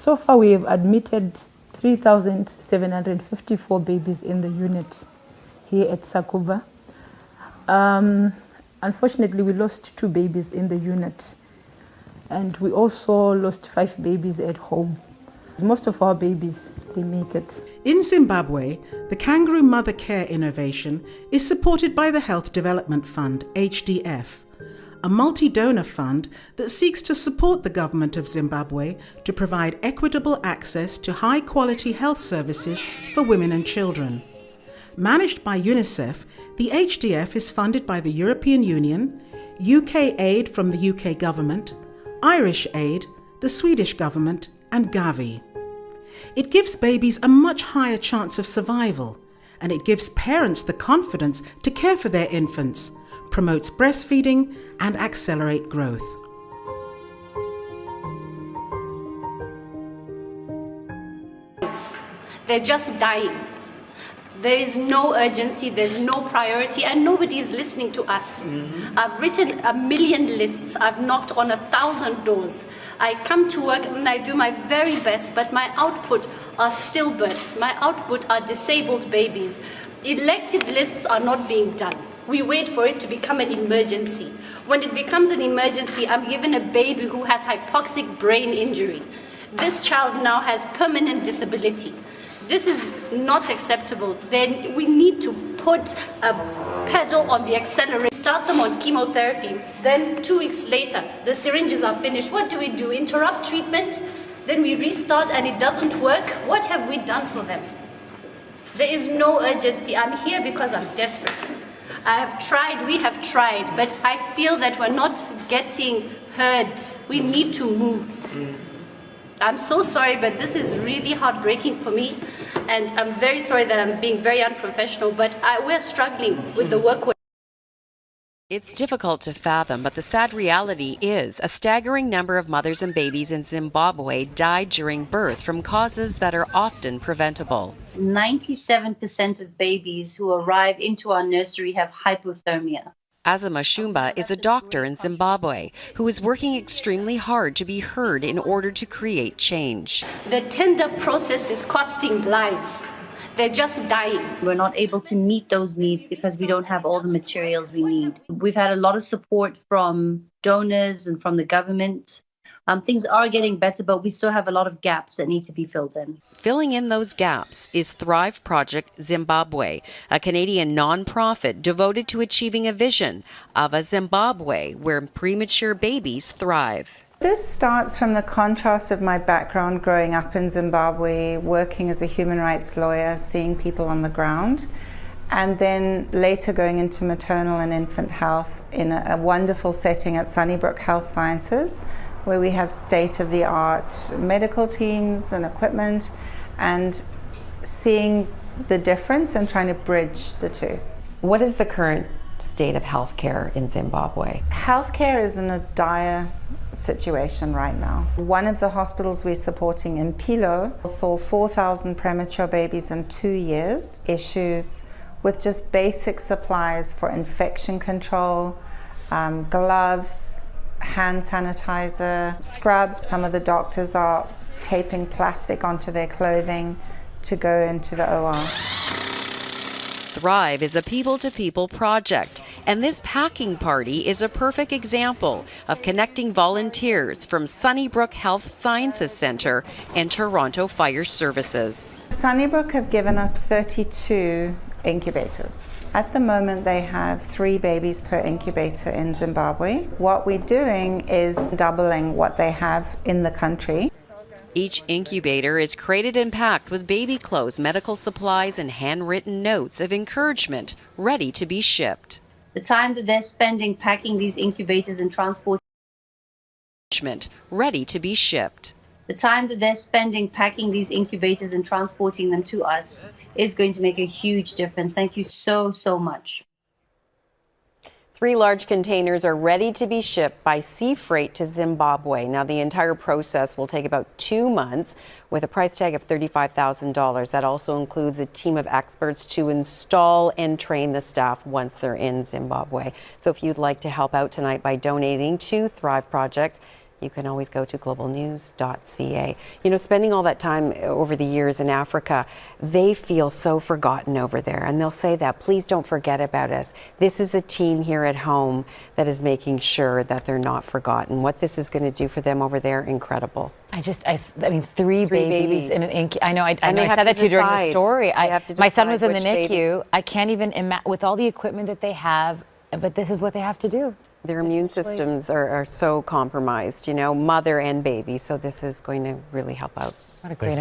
So far we have admitted 3,754 babies in the unit here at Sakuba. Unfortunately, we lost 2 babies in the unit, and we also lost 5 babies at home. Most of our babies, they make it. In Zimbabwe, the Kangaroo Mother Care innovation is supported by the Health Development Fund, HDF, a multi-donor fund that seeks to support the government of Zimbabwe to provide equitable access to high-quality health services for women and children. Managed by UNICEF, the HDF is funded by the European Union, UK aid from the UK government, Irish aid, the Swedish government, and Gavi. It gives babies a much higher chance of survival, and it gives parents the confidence to care for their infants, promotes breastfeeding, and accelerate growth. They're just dying. There is no urgency, there's no priority, and nobody is listening to us. I've written 1 million lists, I've knocked on 1,000 doors. I come to work and I do my very best, but my output are stillbirths, my output are disabled babies. Elective lists are not being done. We wait for it to become an emergency. When it becomes an emergency, I'm given a baby who has hypoxic brain injury. This child now has permanent disability. This is not acceptable. Then we need to put a pedal on the accelerator, start them on chemotherapy. Then 2 weeks later, the syringes are finished. What do? Interrupt treatment? Then we restart and it doesn't work? What have we done for them? There is no urgency. I'm here because I'm desperate. I have tried, we have tried, but I feel that we're not getting heard. We need to move. I'm so sorry, but this is really heartbreaking for me, and I'm very sorry that I'm being very unprofessional, but we're struggling with the work. It's difficult to fathom, but the sad reality is a staggering number of mothers and babies in Zimbabwe died during birth from causes that are often preventable. 97% of babies who arrive into our nursery have hypothermia. A Mashumba is a doctor in Zimbabwe who is working extremely hard to be heard in order to create change. The tender process is costing lives. They're just dying. We're not able to meet those needs because we don't have all the materials we need. We've had a lot of support from donors and from the government. Things are getting better, but we still have a lot of gaps that need to be filled in. Filling in those gaps is Thrive Project Zimbabwe, a Canadian nonprofit devoted to achieving a vision of a Zimbabwe where premature babies thrive. This starts from the contrast of my background growing up in Zimbabwe, working as a human rights lawyer, seeing people on the ground, and then later going into maternal and infant health in a wonderful setting at Sunnybrook Health Sciences, where we have state-of-the-art medical teams and equipment, and seeing the difference and trying to bridge the two. What is the current state of healthcare in Zimbabwe? Healthcare is in a dire situation right now. One of the hospitals we're supporting in Pilo saw 4,000 premature babies in 2 years, issues with just basic supplies for infection control, gloves, hand sanitizer, scrubs. Some of the doctors are taping plastic onto their clothing to go into the OR. Thrive is a people-to-people project, and this packing party is a perfect example of connecting volunteers from Sunnybrook Health Sciences Centre and Toronto Fire Services. Sunnybrook have given us 32 incubators. At the moment they have 3 babies per incubator in Zimbabwe. What we're doing is doubling what they have in the country. Each incubator is crated and packed with baby clothes, medical supplies, and handwritten notes of encouragement ready to be shipped. The time that they're spending packing these incubators and transporting ready to be shipped. The time that they're spending packing these incubators and transporting them to us is going to make a huge difference. Thank you so, so much. 3 large containers are ready to be shipped by sea freight to Zimbabwe. Now, the entire process will take about 2 months with a price tag of $35,000. That also includes a team of experts to install and train the staff once they're in Zimbabwe. So if you'd like to help out tonight by donating to Thrive Project, you can always go to globalnews.ca. You know, spending all that time over the years in Africa, they feel so forgotten over there, and they'll say that, please don't forget about us. This is a team here at home that is making sure that they're not forgotten. What this is going to do for them over there, incredible. I mean, three babies in an I know I said that to you during the story. My son was in the NICU. I can't even imagine, with all the equipment that they have, but this is what they have to do. Their immune systems are so compromised, you know, mother and baby. So this is going to really help out. What a great